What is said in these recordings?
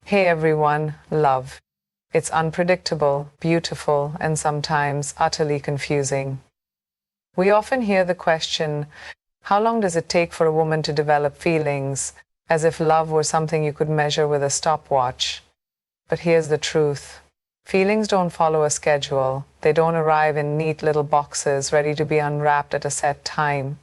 Hey everyone, love. It's unpredictable, beautiful, and sometimes utterly confusing. We often hear the question, how long does it take for a woman to develop feelings, as if love were something you could measure with a stopwatch. But here's the truth. Feelings don't follow a schedule. They don't arrive in neat little boxes ready to be unwrapped at a set time.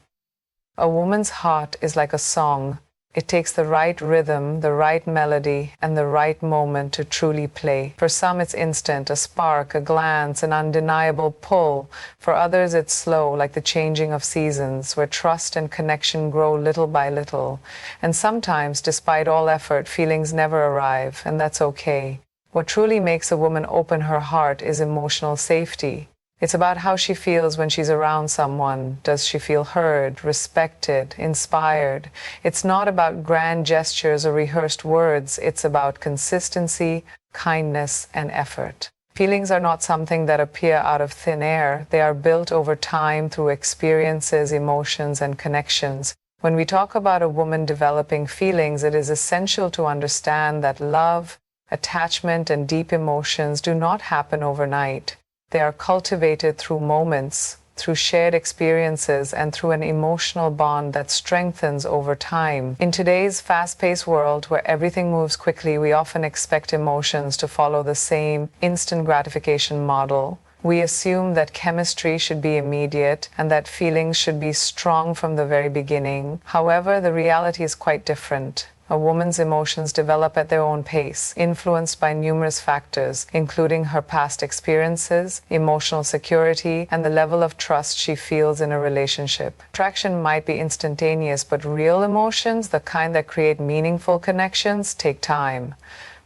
A woman's heart is like a song. It takes the right rhythm, the right melody, and the right moment to truly play. For some, it's instant, a spark, a glance, an undeniable pull. For others, it's slow, like the changing of seasons, where trust and connection grow little by little. And sometimes, despite all effort, feelings never arrive, and that's okay. What truly makes a woman open her heart is emotional safety. It's about how she feels when she's around someone. Does she feel heard, respected, inspired? It's not about grand gestures or rehearsed words. It's about consistency, kindness, and effort. Feelings are not something that appear out of thin air. They are built over time through experiences, emotions, and connections. When we talk about a woman developing feelings, it is essential to understand that love, attachment, and deep emotions do not happen overnight. They are cultivated through moments, through shared experiences, and through an emotional bond that strengthens over time. In today's fast-paced world where everything moves quickly, we often expect emotions to follow the same instant gratification model. We assume that chemistry should be immediate and that feelings should be strong from the very beginning. However, the reality is quite different. A woman's emotions develop at their own pace, influenced by numerous factors, including her past experiences, emotional security, and the level of trust she feels in a relationship. Attraction might be instantaneous, but real emotions, the kind that create meaningful connections, take time.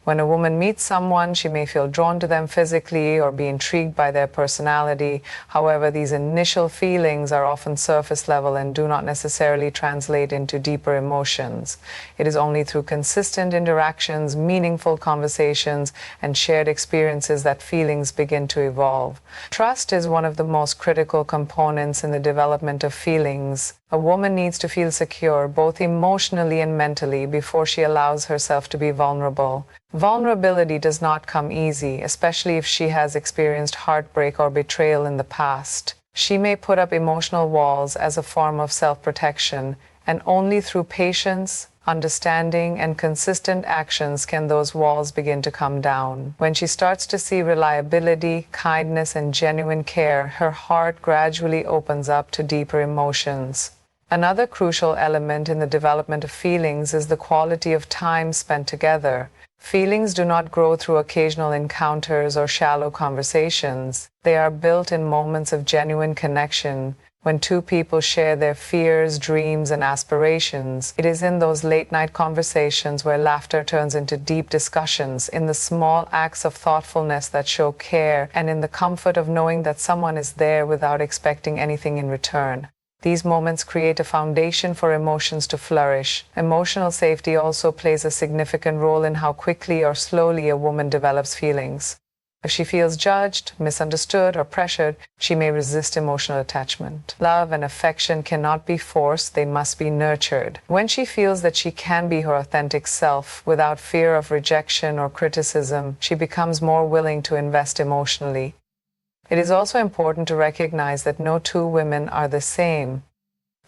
When a woman meets someone, she may feel drawn to them physically or be intrigued by their personality. However, these initial feelings are often surface level and do not necessarily translate into deeper emotions. It is only through consistent interactions, meaningful conversations, and shared experiences that feelings begin to evolve. Trust is one of the most critical components in the development of feelings. A woman needs to feel secure, both emotionally and mentally, before she allows herself to be vulnerable. Vulnerability does not come easy, especially if she has experienced heartbreak or betrayal in the past. She may put up emotional walls as a form of self-protection, and only through patience, understanding, and consistent actions can those walls begin to come down. When she starts to see reliability, kindness, and genuine care, her heart gradually opens up to deeper emotions. Another crucial element in the development of feelings is the quality of time spent together. Feelings do not grow through occasional encounters or shallow conversations. They are built in moments of genuine connection. When two people share their fears, dreams, and aspirations, it is in those late-night conversations where laughter turns into deep discussions, in the small acts of thoughtfulness that show care, and in the comfort of knowing that someone is there without expecting anything in return. These moments create a foundation for emotions to flourish. Emotional safety also plays a significant role in how quickly or slowly a woman develops feelings. If she feels judged, misunderstood, or pressured, she may resist emotional attachment. Love and affection cannot be forced, they must be nurtured. When she feels that she can be her authentic self without fear of rejection or criticism, she becomes more willing to invest emotionally. It is also important to recognize that no two women are the same.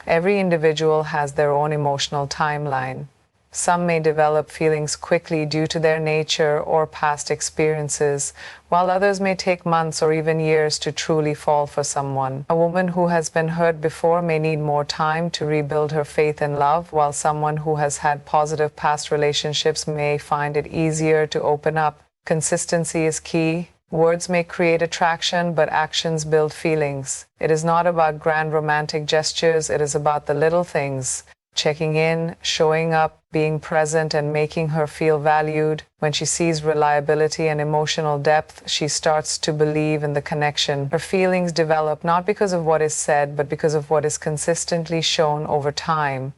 Every individual has their own emotional timeline. Some may develop feelings quickly due to their nature or past experiences, while others may take months or even years to truly fall for someone. A woman who has been hurt before may need more time to rebuild her faith in love, while someone who has had positive past relationships may find it easier to open up. Consistency is key. Words may create attraction, but actions build feelings. It is not about grand romantic gestures, it is about the little things. Checking in, showing up, being present, and making her feel valued. When she sees reliability and emotional depth, she starts to believe in the connection. Her feelings develop not because of what is said, but because of what is consistently shown over time.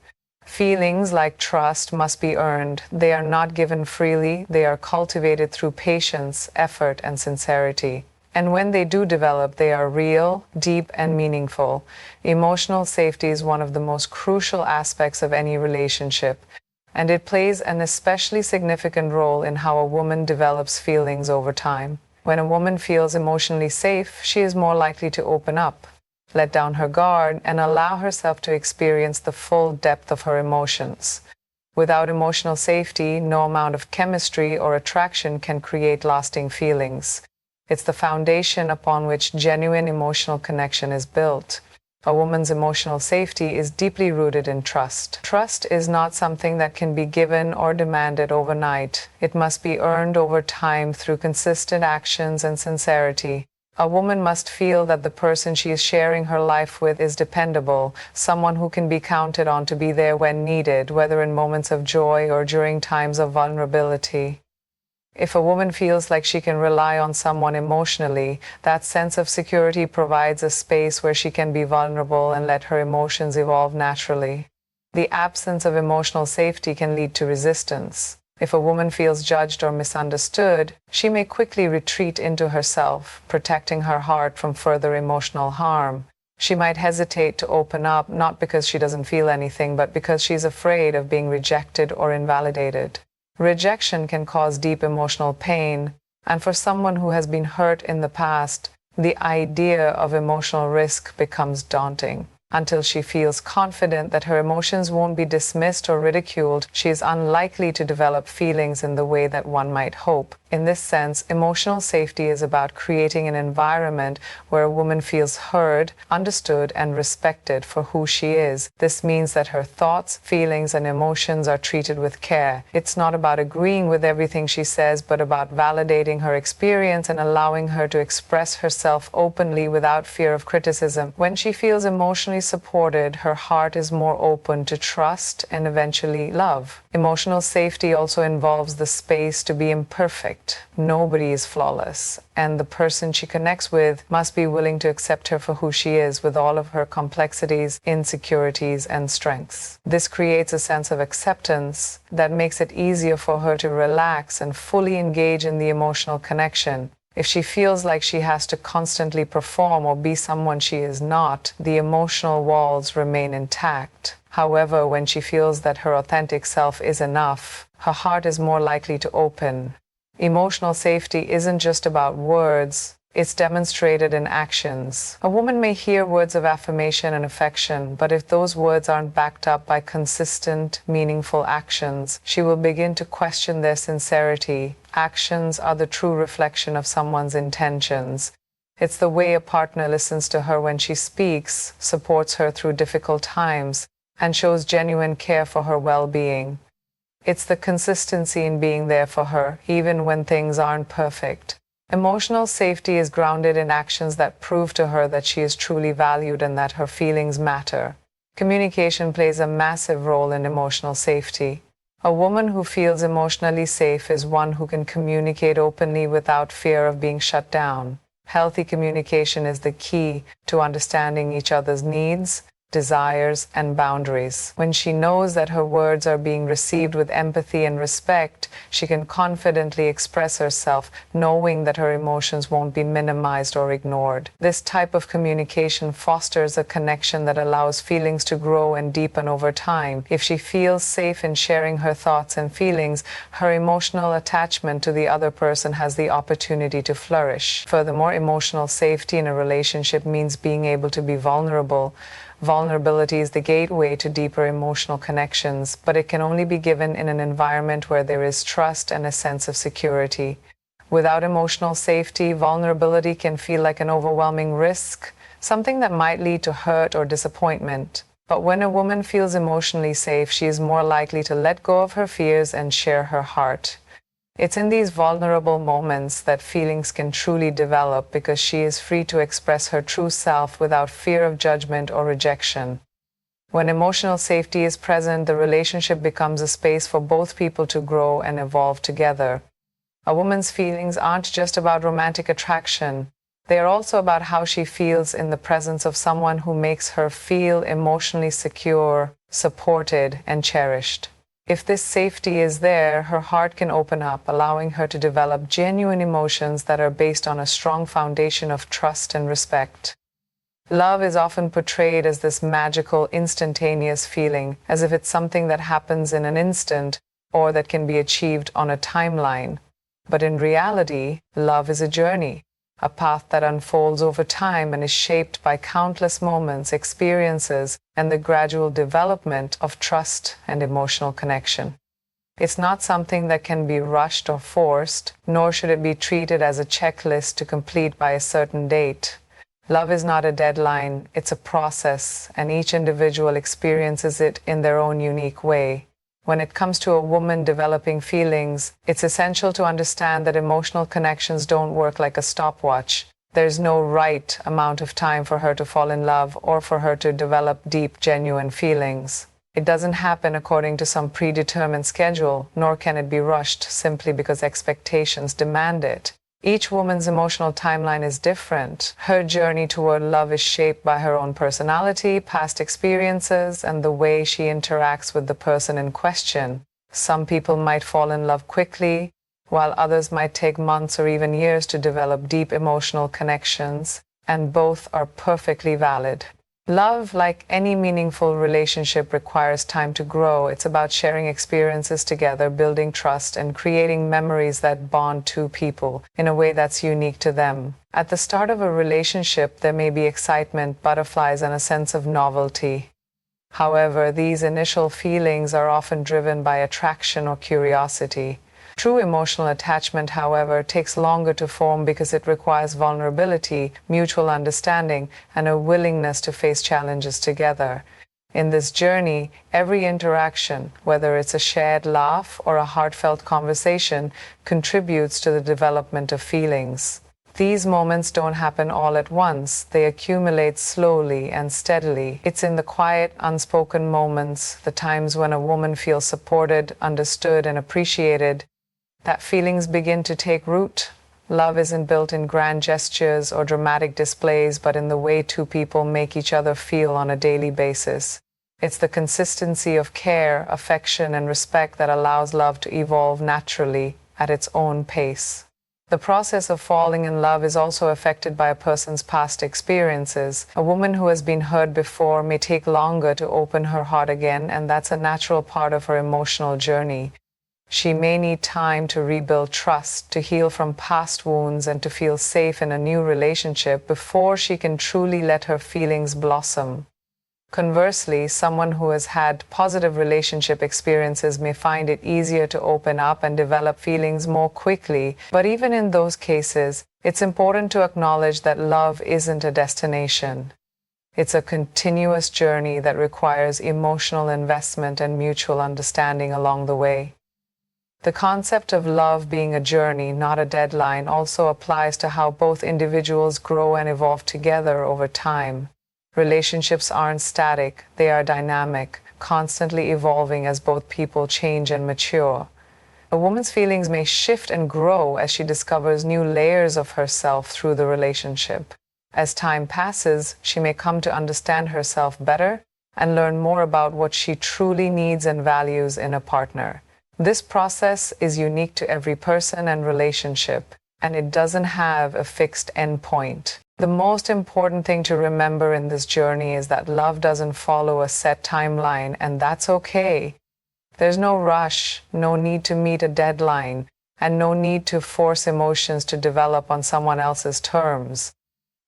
Feelings like trust must be earned. They are not given freely. They are cultivated through patience, effort, and sincerity. And when they do develop, they are real, deep, and meaningful. Emotional safety is one of the most crucial aspects of any relationship. and it plays an especially significant role in how a woman develops feelings over time. When a woman feels emotionally safe, she is more likely to open up, let down her guard, and allow herself to experience the full depth of her emotions. Without emotional safety, no amount of chemistry or attraction can create lasting feelings. It's the foundation upon which genuine emotional connection is built. A woman's emotional safety is deeply rooted in trust. Trust is not something that can be given or demanded overnight. It must be earned over time through consistent actions and sincerity. A woman must feel that the person she is sharing her life with is dependable, someone who can be counted on to be there when needed, whether in moments of joy or during times of vulnerability. If a woman feels like she can rely on someone emotionally, that sense of security provides a space where she can be vulnerable and let her emotions evolve naturally. The absence of emotional safety can lead to resistance. If a woman feels judged or misunderstood, she may quickly retreat into herself, protecting her heart from further emotional harm. She might hesitate to open up, not because she doesn't feel anything, but because she's afraid of being rejected or invalidated. Rejection can cause deep emotional pain, and for someone who has been hurt in the past, the idea of emotional risk becomes daunting. Until she feels confident that her emotions won't be dismissed or ridiculed, she is unlikely to develop feelings in the way that one might hope. In this sense, emotional safety is about creating an environment where a woman feels heard, understood, and respected for who she is. This means that her thoughts, feelings, and emotions are treated with care. It's not about agreeing with everything she says, but about validating her experience and allowing her to express herself openly without fear of criticism. When she feels emotionally supported, her heart is more open to trust and eventually love. Emotional safety also involves the space to be imperfect. Nobody is flawless, and the person she connects with must be willing to accept her for who she is, with all of her complexities, insecurities, and strengths. This creates a sense of acceptance that makes it easier for her to relax and fully engage in the emotional connection. If she feels like she has to constantly perform or be someone she is not, the emotional walls remain intact. However, when she feels that her authentic self is enough, her heart is more likely to open. Emotional safety isn't just about words, it's demonstrated in actions. A woman may hear words of affirmation and affection, but if those words aren't backed up by consistent, meaningful actions, she will begin to question their sincerity. Actions are the true reflection of someone's intentions. It's the way a partner listens to her when she speaks, supports her through difficult times, and shows genuine care for her well-being. It's the consistency in being there for her, even when things aren't perfect. Emotional safety is grounded in actions that prove to her that she is truly valued and that her feelings matter. Communication plays a massive role in emotional safety. A woman who feels emotionally safe is one who can communicate openly without fear of being shut down. Healthy communication is the key to understanding each other's needs, desires, and boundaries. When she knows that her words are being received with empathy and respect, she can confidently express herself, knowing that her emotions won't be minimized or ignored. This type of communication fosters a connection that allows feelings to grow and deepen over time. If she feels safe in sharing her thoughts and feelings, her emotional attachment to the other person has the opportunity to flourish. Furthermore, emotional safety in a relationship means being able to be vulnerable. Vulnerability is the gateway to deeper emotional connections, but it can only be given in an environment where there is trust and a sense of security. Without emotional safety, vulnerability can feel like an overwhelming risk, something that might lead to hurt or disappointment. But when a woman feels emotionally safe, she is more likely to let go of her fears and share her heart. It's in these vulnerable moments that feelings can truly develop, because she is free to express her true self without fear of judgment or rejection. When emotional safety is present, the relationship becomes a space for both people to grow and evolve together. A woman's feelings aren't just about romantic attraction. They are also about how she feels in the presence of someone who makes her feel emotionally secure, supported, and cherished. If this safety is there, her heart can open up, allowing her to develop genuine emotions that are based on a strong foundation of trust and respect. Love is often portrayed as this magical, instantaneous feeling, as if it's something that happens in an instant or that can be achieved on a timeline. But in reality, love is a journey, a path that unfolds over time and is shaped by countless moments, experiences, and the gradual development of trust and emotional connection. It's not something that can be rushed or forced, nor should it be treated as a checklist to complete by a certain date. Love is not a deadline, it's a process, and each individual experiences it in their own unique way. When it comes to a woman developing feelings, it's essential to understand that emotional connections don't work like a stopwatch. There's no right amount of time for her to fall in love or for her to develop deep, genuine feelings. It doesn't happen according to some predetermined schedule, nor can it be rushed simply because expectations demand it. Each woman's emotional timeline is different. Her journey toward love is shaped by her own personality, past experiences, and the way she interacts with the person in question. Some people might fall in love quickly, while others might take months or even years to develop deep emotional connections, and both are perfectly valid. Love, like any meaningful relationship, requires time to grow. It's about sharing experiences together, building trust, and creating memories that bond two people in a way that's unique to them. At the start of a relationship, there may be excitement, butterflies, and a sense of novelty. However, these initial feelings are often driven by attraction or curiosity. True emotional attachment, however, takes longer to form because it requires vulnerability, mutual understanding, and a willingness to face challenges together. In this journey, every interaction, whether it's a shared laugh or a heartfelt conversation, contributes to the development of feelings. These moments don't happen all at once. They accumulate slowly and steadily. It's in the quiet, unspoken moments, the times when a woman feels supported, understood, and appreciated, that feelings begin to take root. Love isn't built in grand gestures or dramatic displays, but in the way two people make each other feel on a daily basis. It's the consistency of care, affection, and respect that allows love to evolve naturally at its own pace. The process of falling in love is also affected by a person's past experiences. A woman who has been hurt before may take longer to open her heart again, and that's a natural part of her emotional journey. She may need time to rebuild trust, to heal from past wounds, and to feel safe in a new relationship before she can truly let her feelings blossom. Conversely, someone who has had positive relationship experiences may find it easier to open up and develop feelings more quickly. But even in those cases, it's important to acknowledge that love isn't a destination. It's a continuous journey that requires emotional investment and mutual understanding along the way. The concept of love being a journey, not a deadline, also applies to how both individuals grow and evolve together over time. Relationships aren't static, they are dynamic, constantly evolving as both people change and mature. A woman's feelings may shift and grow as she discovers new layers of herself through the relationship. As time passes, she may come to understand herself better and learn more about what she truly needs and values in a partner. This process is unique to every person and relationship, and it doesn't have a fixed endpoint. The most important thing to remember in this journey is that love doesn't follow a set timeline, and that's okay. There's no rush, no need to meet a deadline, and no need to force emotions to develop on someone else's terms.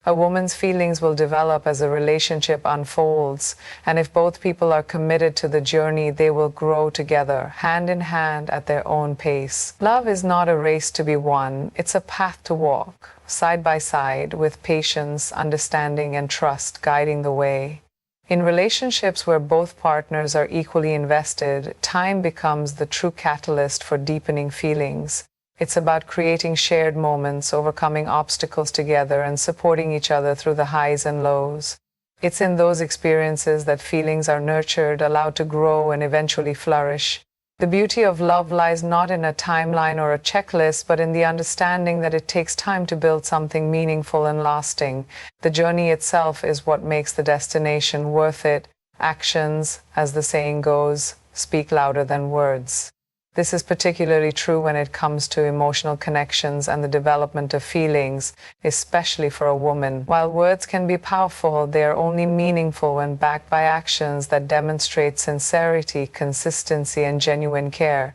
A woman's feelings will develop as a relationship unfolds, and if both people are committed to the journey, they will grow together, hand in hand at their own pace. Love is not a race to be won, it's a path to walk, side by side, with patience, understanding, and trust guiding the way. In relationships where both partners are equally invested, time becomes the true catalyst for deepening feelings. It's about creating shared moments, overcoming obstacles together, and supporting each other through the highs and lows. It's in those experiences that feelings are nurtured, allowed to grow, and eventually flourish. The beauty of love lies not in a timeline or a checklist, but in the understanding that it takes time to build something meaningful and lasting. The journey itself is what makes the destination worth it. Actions, as the saying goes, speak louder than words. This is particularly true when it comes to emotional connections and the development of feelings, especially for a woman. While words can be powerful, they are only meaningful when backed by actions that demonstrate sincerity, consistency, and genuine care.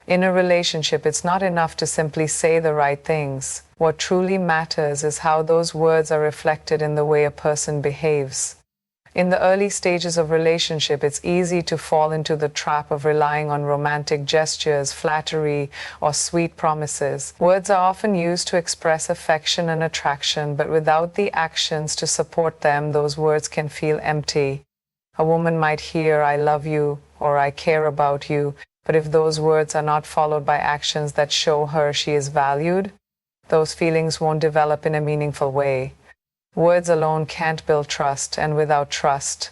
In a relationship, it's not enough to simply say the right things. What truly matters is how those words are reflected in the way a person behaves. In the early stages of relationship, it's easy to fall into the trap of relying on romantic gestures, flattery, or sweet promises. Words are often used to express affection and attraction, but without the actions to support them, those words can feel empty. A woman might hear, "I love you," or "I care about you," but if those words are not followed by actions that show her she is valued, those feelings won't develop in a meaningful way. Words alone can't build trust, and without trust,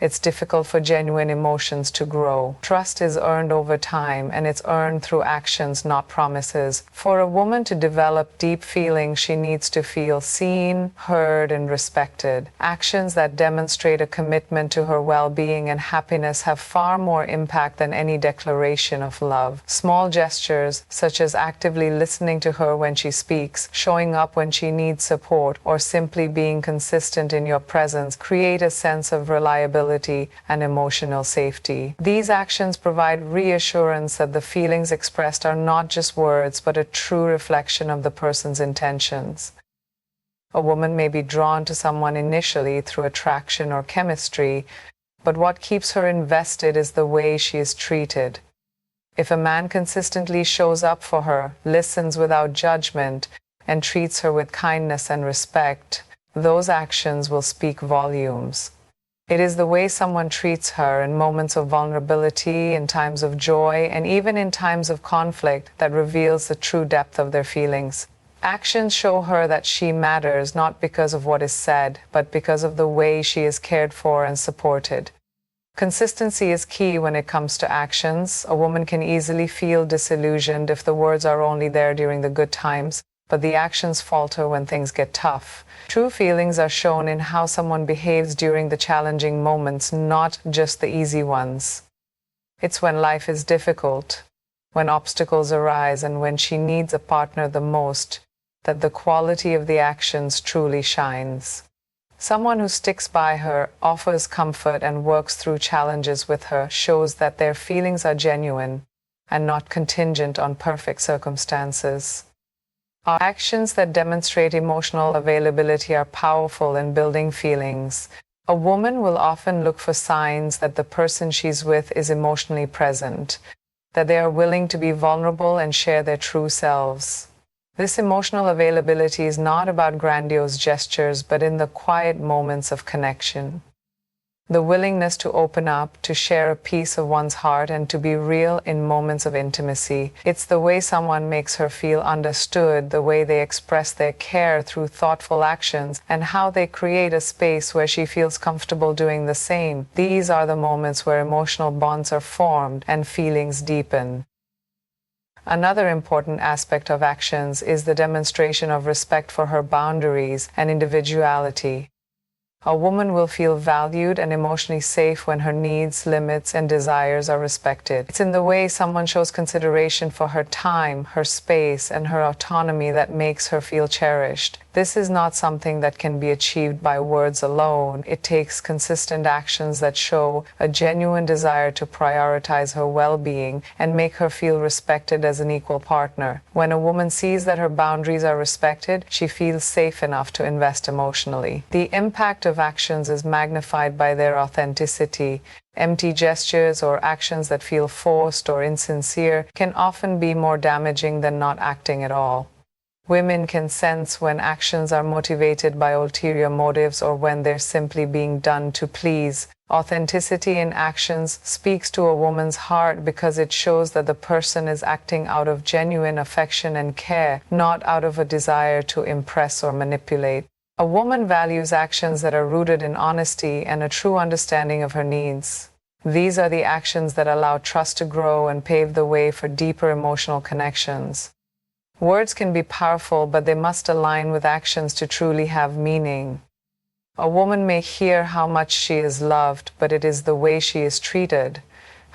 it's difficult for genuine emotions to grow. Trust is earned over time, and it's earned through actions, not promises. For a woman to develop deep feelings, she needs to feel seen, heard, and respected. Actions that demonstrate a commitment to her well-being and happiness have far more impact than any declaration of love. Small gestures, such as actively listening to her when she speaks, showing up when she needs support, or simply being consistent in your presence, create a sense of reliability and emotional safety. These actions provide reassurance that the feelings expressed are not just words, but a true reflection of the person's intentions. A woman may be drawn to someone initially through attraction or chemistry, but what keeps her invested is the way she is treated. If a man consistently shows up for her, listens without judgment, and treats her with kindness and respect, those actions will speak volumes. It is the way someone treats her in moments of vulnerability, in times of joy, and even in times of conflict that reveals the true depth of their feelings. Actions show her that she matters not because of what is said, but because of the way she is cared for and supported. Consistency is key when it comes to actions. A woman can easily feel disillusioned if the words are only there during the good times, but the actions falter when things get tough. True feelings are shown in how someone behaves during the challenging moments, not just the easy ones. It's when life is difficult, when obstacles arise, and when she needs a partner the most, that the quality of the actions truly shines. Someone who sticks by her, offers comfort, and works through challenges with her shows that their feelings are genuine and not contingent on perfect circumstances. Our actions that demonstrate emotional availability are powerful in building feelings. A woman will often look for signs that the person she's with is emotionally present, that they are willing to be vulnerable and share their true selves. This emotional availability is not about grandiose gestures, but in the quiet moments of connection. The willingness to open up, to share a piece of one's heart, and to be real in moments of intimacy. It's the way someone makes her feel understood, the way they express their care through thoughtful actions, and how they create a space where she feels comfortable doing the same. These are the moments where emotional bonds are formed and feelings deepen. Another important aspect of actions is the demonstration of respect for her boundaries and individuality. A woman will feel valued and emotionally safe when her needs, limits, and desires are respected. It's in the way someone shows consideration for her time, her space, and her autonomy that makes her feel cherished. This is not something that can be achieved by words alone. It takes consistent actions that show a genuine desire to prioritize her well-being and make her feel respected as an equal partner. When a woman sees that her boundaries are respected, she feels safe enough to invest emotionally. The impact of actions is magnified by their authenticity. Empty gestures or actions that feel forced or insincere can often be more damaging than not acting at all. Women can sense when actions are motivated by ulterior motives or when they're simply being done to please. Authenticity in actions speaks to a woman's heart because it shows that the person is acting out of genuine affection and care, not out of a desire to impress or manipulate. A woman values actions that are rooted in honesty and a true understanding of her needs. These are the actions that allow trust to grow and pave the way for deeper emotional connections. Words can be powerful, but they must align with actions to truly have meaning. A woman may hear how much she is loved, but it is the way she is treated,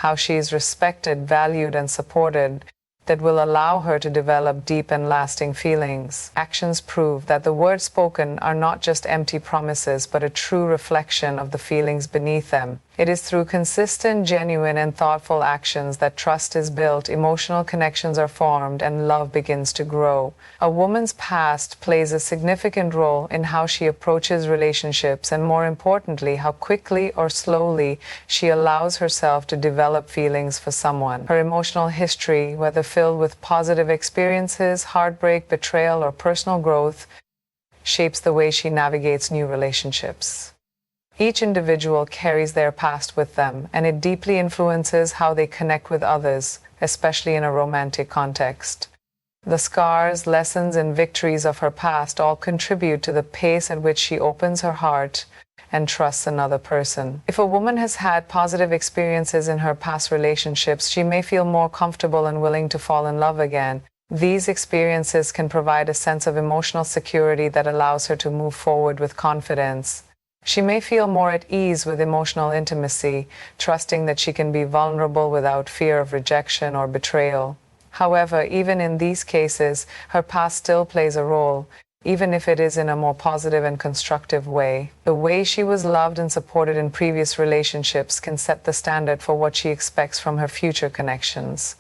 how she is respected, valued, and supported, that will allow her to develop deep and lasting feelings. Actions prove that the words spoken are not just empty promises, but a true reflection of the feelings beneath them. It is through consistent, genuine, and thoughtful actions that trust is built, emotional connections are formed, and love begins to grow. A woman's past plays a significant role in how she approaches relationships, and more importantly, how quickly or slowly she allows herself to develop feelings for someone. Her emotional history, whether filled with positive experiences, heartbreak, betrayal, or personal growth, shapes the way she navigates new relationships. Each individual carries their past with them, and it deeply influences how they connect with others, especially in a romantic context. The scars, lessons, and victories of her past all contribute to the pace at which she opens her heart and trusts another person. If a woman has had positive experiences in her past relationships, she may feel more comfortable and willing to fall in love again. These experiences can provide a sense of emotional security that allows her to move forward with confidence. She may feel more at ease with emotional intimacy, trusting that she can be vulnerable without fear of rejection or betrayal. However, even in these cases, her past still plays a role, even if it is in a more positive and constructive way. The way she was loved and supported in previous relationships can set the standard for what she expects from her future connections.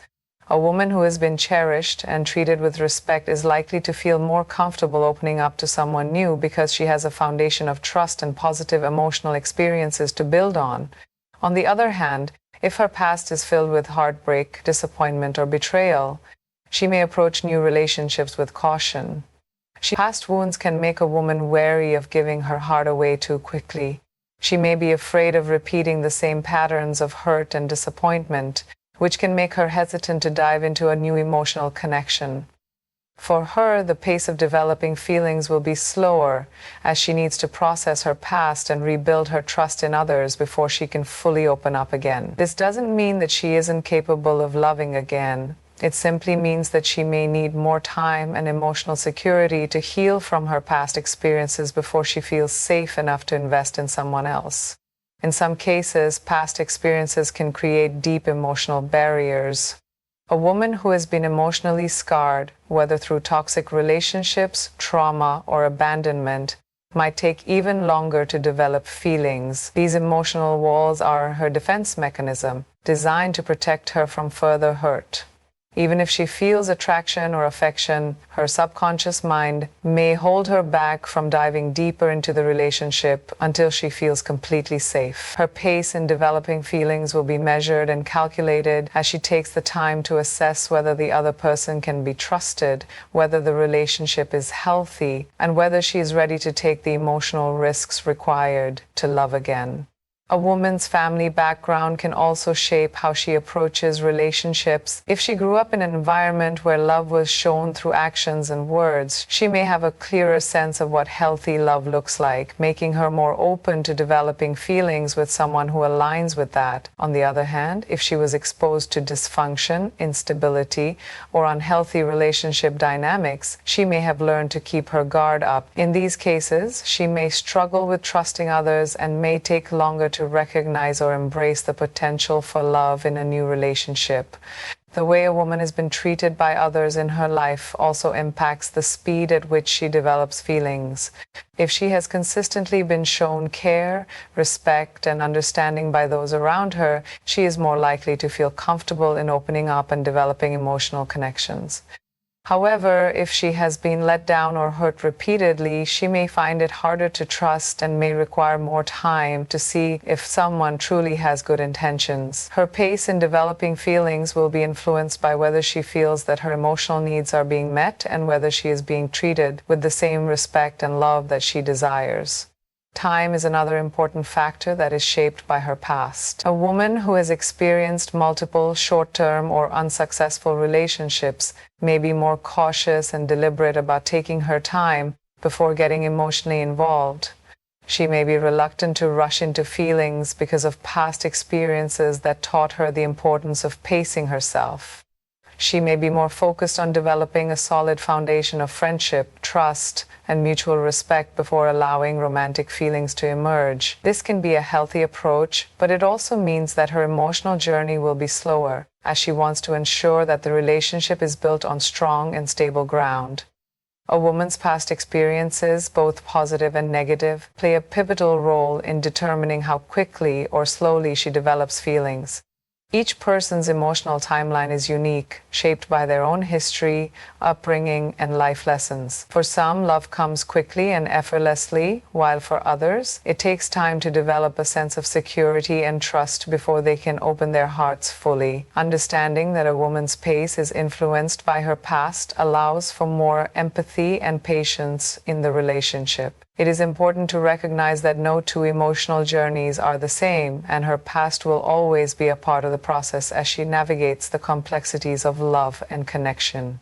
A woman who has been cherished and treated with respect is likely to feel more comfortable opening up to someone new because she has a foundation of trust and positive emotional experiences to build on. On the other hand, if her past is filled with heartbreak, disappointment, or betrayal, she may approach new relationships with caution. Past wounds can make a woman wary of giving her heart away too quickly. She may be afraid of repeating the same patterns of hurt and disappointment, which can make her hesitant to dive into a new emotional connection. For her, the pace of developing feelings will be slower, as she needs to process her past and rebuild her trust in others before she can fully open up again. This doesn't mean that she isn't capable of loving again. It simply means that she may need more time and emotional security to heal from her past experiences before she feels safe enough to invest in someone else. In some cases, past experiences can create deep emotional barriers. A woman who has been emotionally scarred, whether through toxic relationships, trauma, or abandonment, might take even longer to develop feelings. These emotional walls are her defense mechanism, designed to protect her from further hurt. Even if she feels attraction or affection, her subconscious mind may hold her back from diving deeper into the relationship until she feels completely safe. Her pace in developing feelings will be measured and calculated as she takes the time to assess whether the other person can be trusted, whether the relationship is healthy, and whether she is ready to take the emotional risks required to love again. A woman's family background can also shape how she approaches relationships. If she grew up in an environment where love was shown through actions and words, she may have a clearer sense of what healthy love looks like, making her more open to developing feelings with someone who aligns with that. On the other hand, if she was exposed to dysfunction, instability, or unhealthy relationship dynamics, she may have learned to keep her guard up. In these cases, she may struggle with trusting others and may take longer to recognize or embrace the potential for love in a new relationship. The way a woman has been treated by others in her life also impacts the speed at which she develops feelings. If she has consistently been shown care, respect, and understanding by those around her, she is more likely to feel comfortable in opening up and developing emotional connections. However, if she has been let down or hurt repeatedly, she may find it harder to trust and may require more time to see if someone truly has good intentions. Her pace in developing feelings will be influenced by whether she feels that her emotional needs are being met and whether she is being treated with the same respect and love that she desires. Time is another important factor that is shaped by her past. A woman who has experienced multiple short-term or unsuccessful relationships may be more cautious and deliberate about taking her time before getting emotionally involved. She may be reluctant to rush into feelings because of past experiences that taught her the importance of pacing herself. She may be more focused on developing a solid foundation of friendship, trust, and mutual respect before allowing romantic feelings to emerge. This can be a healthy approach, but it also means that her emotional journey will be slower, as she wants to ensure that the relationship is built on strong and stable ground. A woman's past experiences, both positive and negative, play a pivotal role in determining how quickly or slowly she develops feelings. Each person's emotional timeline is unique, shaped by their own history, upbringing, and life lessons. For some, love comes quickly and effortlessly, while for others, it takes time to develop a sense of security and trust before they can open their hearts fully. Understanding that a woman's pace is influenced by her past allows for more empathy and patience in the relationship. It is important to recognize that no two emotional journeys are the same, and her past will always be a part of the process as she navigates the complexities of love and connection.